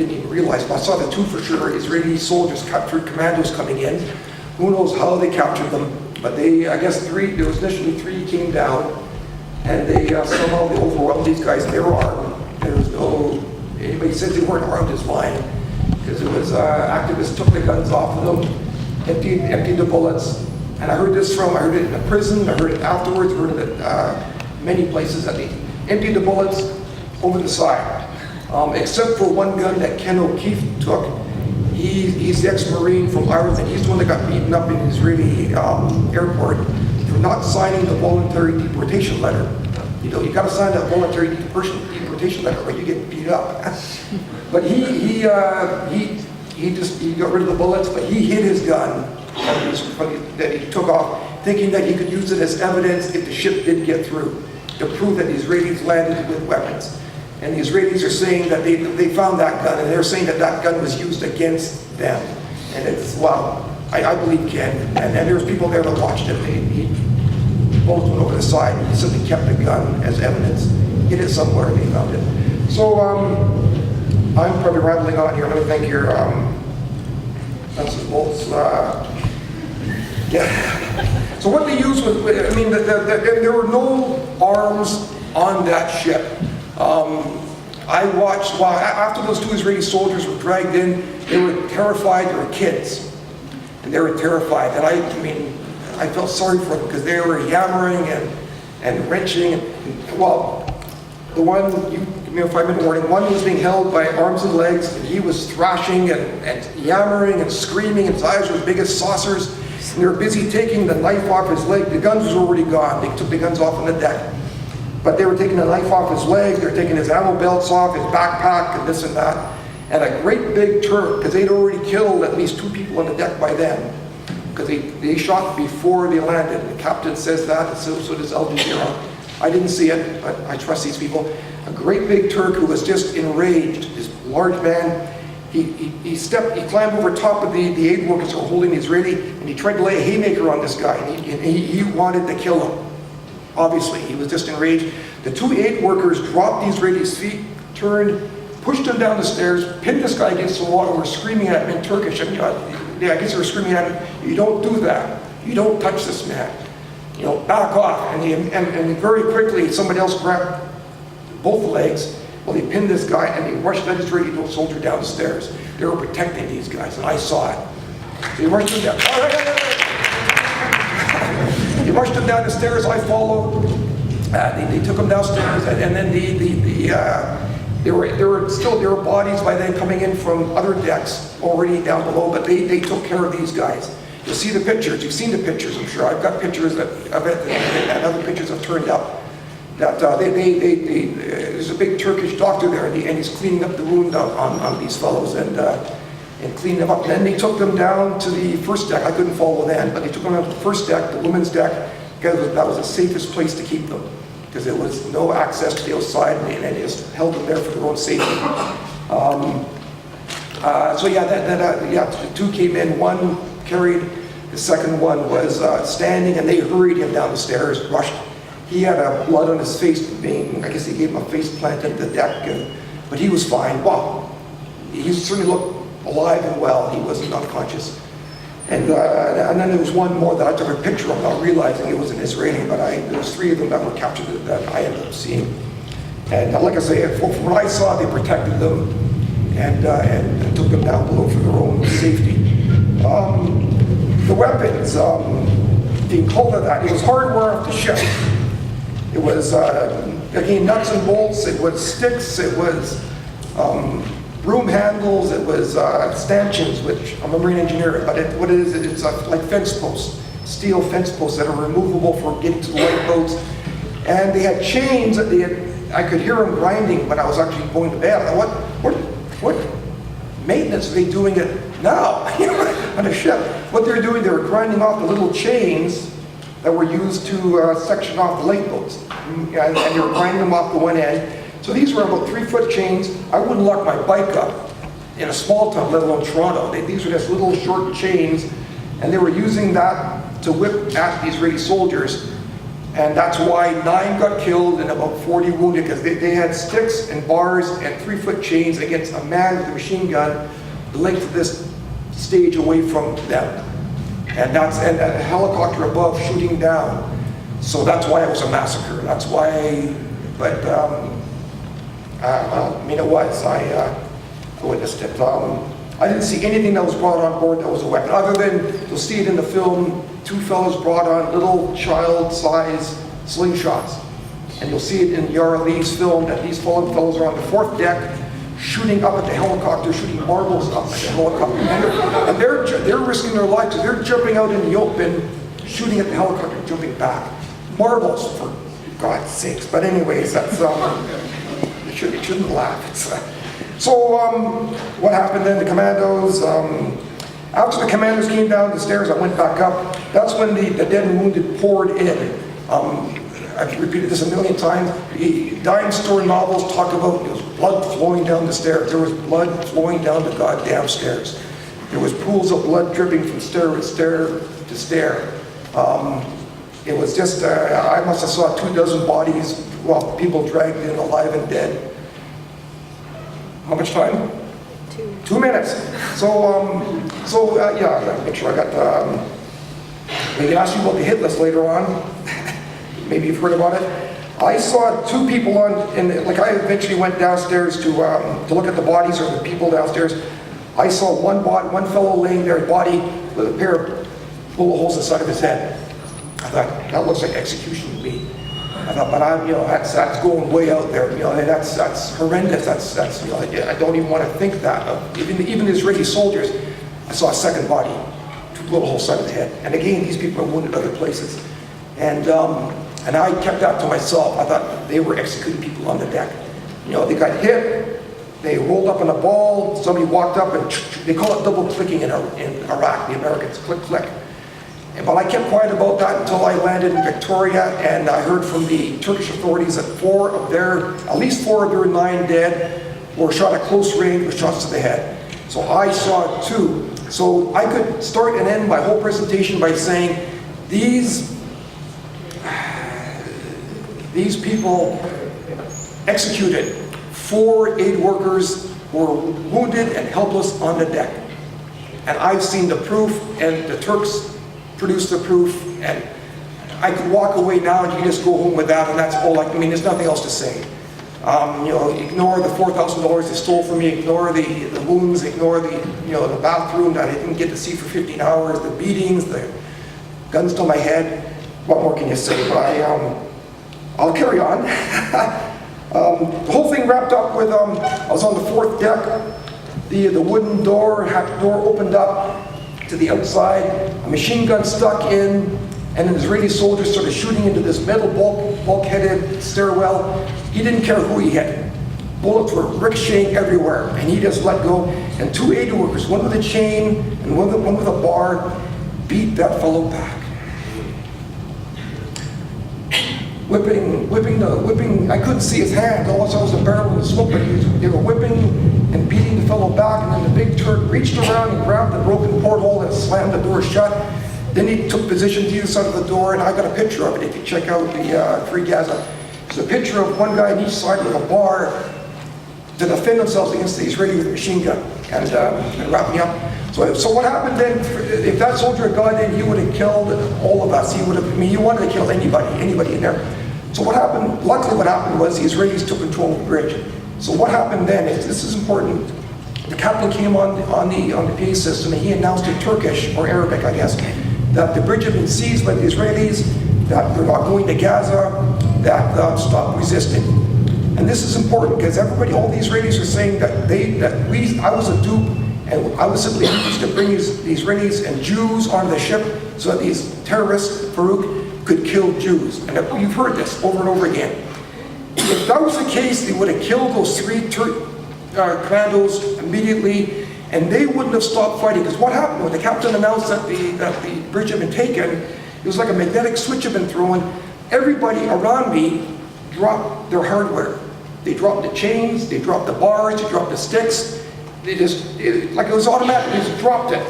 didn't even realize, but I saw the two for sure, Israeli soldiers captured commandos coming in. Who knows how they captured them, but they, I guess there was initially 3 came down, and they somehow they overwhelmed these guys, and they were armed. There was no, anybody says they weren't armed is lying, because it was activists took the guns off of them, emptied the bullets. And I heard this I heard it in the prison, I heard it afterwards, I heard it at many places, that they emptied the bullets over the side. Except for one gun that Ken O'Keefe took. He's the ex-Marine from Ireland. He's the one that got beaten up in an Israeli airport for not signing the voluntary deportation letter. You know, you got to sign that voluntary deportation letter or you get beat up. But he got rid of the bullets, but he hid his gun that he took off, thinking that he could use it as evidence if the ship did get through, to prove that the Israelis landed with weapons. And the Israelis are saying that they found that gun, and they're saying that that gun was used against them. And it's, well, I believe Ken, and there's people there that watched it. He both went over the side, and he simply kept the gun as evidence, hid it somewhere, and they found it. So I'm probably rambling on here. Let me think here. Nuts and bolts. Yeah. So what they used was, I mean, there were no arms on that ship. I watched, well, after those 2 Israeli soldiers were dragged in, they were terrified. They were kids, and they were terrified. And I mean, I felt sorry for them because they were yammering and wrenching. Well, the one, give me a 5-minute warning, one was being held by arms and legs, and he was thrashing and yammering and screaming, and his eyes were as big as saucers. And they were busy taking the knife off his leg. The guns was already gone. They took the guns off on the deck. But they were taking the knife off his leg, they were taking his ammo belts off, his backpack, and this and that. And a great big Turk, because they'd already killed at least 2 people on the deck by then, because they shot before they landed. The captain says that, and so does Al Jazeera. I didn't see it, but I trust these people. A great big Turk who was just enraged, this large man. He climbed over top of the aid workers who were holding the Israeli, and he tried to lay a haymaker on this guy, and he wanted to kill him. Obviously, he was just enraged. The 2 aid workers dropped the Israeli's feet, turned, pushed him down the stairs, pinned this guy against the wall, and were screaming at him in Turkish. And, I guess they were screaming at him, "You don't do that. You don't touch this man. You know, back off." And very quickly, somebody else grabbed both legs. Well, he pinned this guy, and he rushed that Israeli soldier down the stairs. They were protecting these guys, and I saw it. So he rushed them down. He rushed him down the stairs. I followed. They took him downstairs, and then there were bodies by then coming in from other decks already down below. But they took care of these guys. You'll see the pictures. You've seen the pictures, I'm sure. I've got pictures of it, and other pictures have turned up. That there's a big Turkish doctor there, and he's cleaning up the wound on these fellows and cleaning them up. And then they took them down to the first deck. I couldn't follow then, but they took them down to the first deck, the women's deck, because that was the safest place to keep them, because there was no access to the outside, and they just held them there for their own safety. So yeah, 2 came in, 1 carried, the second one was standing, and they hurried him down the stairs, rushed. He had blood on his face, I guess they gave him a face plant at the deck, but he was fine. Well, he certainly looked alive and well. He wasn't unconscious. And then there was one more that I took a picture of, not realizing it was an Israeli, but there was 3 of them that were captured that I ended up seeing. And like I say, from what I saw, they protected them and took them down below for their own safety. The weapons, being called to that, it was hardware off the ship. It was, again, nuts and bolts, it was sticks, it was broom handles, it was stanchions, which I'm a marine engineer, but what it is, it's like fence posts, steel fence posts that are removable for getting to the lifeboats. And they had chains that I could hear them grinding when I was actually going to bed. I thought, what maintenance are they doing it now on a ship? What they're doing, they were grinding off the little chains that were used to section off the lifeboats. And they were grinding them off the one end. So these were about 3-foot chains. I wouldn't lock my bike up in a small town, let alone Toronto. These were just little short chains, and they were using that to whip at the Israeli soldiers. And that's why 9 got killed and about 40 wounded, because they had sticks and bars and 3-foot chains against a man with a machine gun linked to this stage away from them. And a helicopter above shooting down. So that's why it was a massacre. That's why, but I mean, it was. I witnessed it. I didn't see anything that was brought on board that was a weapon, other than you'll see it in the film. 2 fellows brought on little child-sized slingshots, and you'll see it in Yara Lee's film that these fallen fellows are on the 4th deck, shooting up at the helicopter, shooting marbles up at the helicopter, and they're risking their lives. They're jumping out in the open, shooting at the helicopter, jumping back. Marbles, for God's sakes. But anyways, that's you shouldn't laugh. So what happened then? The commandos. After the commandos came down the stairs, I went back up. That's when the dead and wounded poured in. I've repeated this a million times. The dime store novels talk about there was blood flowing down the stairs. There was blood flowing down the goddamn stairs. There was pools of blood dripping from stair to stair. It was just, I must have saw 24 bodies, well, people dragged in alive and dead. How much time? 2 minutes. So yeah, I got a picture. I got, we can ask you about the hit list later on. Maybe you've heard about it. I saw 2 people like I eventually went downstairs to look at the bodies or the people downstairs. I saw one fellow laying there, body with a pair of bullet holes inside of his head. I thought, that looks like execution to me. I thought, but that's going way out there. That's horrendous. That's I don't even want to think that. Even Israeli soldiers, I saw a second body, 2 bullet holes inside of the head. And again, these people are wounded other places. And I kept that to myself. I thought they were executing people on the deck. They got hit, they rolled up in a ball, somebody walked up and they call it double clicking in Iraq, the Americans, click, click. But I kept quiet about that until I landed in Victoria, and I heard from the Turkish authorities that at least 4 of their 9 dead were shot at close range with shots to the head. So I saw 2. So I could start and end my whole presentation by saying these people executed 4 aid workers who were wounded and helpless on the deck. And I've seen the proof, and the Turks produced the proof, and I could walk away now and you just go home with that, and that's all. There's nothing else to say. Ignore the $4,000 they stole from me, ignore the wounds, ignore the bathroom that I didn't get to see for 15 hours, the beatings, the guns to my head. What more can you say? But I'll carry on. The whole thing wrapped up with, I was on the 4th deck, the wooden door opened up to the outside, a machine gun stuck in, and an Israeli soldier started shooting into this metal bulkheaded stairwell. He didn't care who he hit. Bullets were ricocheting everywhere, and he just let go. And 2 aid workers, one with a chain and one with a bar, beat that fellow back. Whipping, I couldn't see his hand, all I saw was a barrel of smoke, but they were whipping and beating the fellow back, and then the big Turk reached around and grabbed the broken porthole and slammed the door shut. Then he took position to the side of the door, and I got a picture of it if you check out the Free Gaza. There's a picture of one guy on each side with a bar to defend themselves against the Israeli with a machine gun, and wrap me up. So what happened then, if that soldier had gone in, he would have killed all of us. He wanted to kill anybody in there. So what happened, luckily what happened was the Israelis took control of the bridge. So what happened then, this is important, the captain came on the PA system and he announced in Turkish, or Arabic I guess, that the bridge had been seized by the Israelis, that they're not going to Gaza, that stop resisting. And this is important because all the Israelis are saying that I was a dupe, and I was simply used to bring the Israelis and Jews onto the ship so that these terrorists, Farooq, could kill Jews. And you've heard this over and over again. If that was the case, they would have killed those 3 commandos immediately, and they wouldn't have stopped fighting. Because what happened when the captain announced that the bridge had been taken, it was like a magnetic switch had been thrown. Everybody around me dropped their hardware. They dropped the chains, they dropped the bars, they dropped the sticks. Like it was automatic, they just dropped it.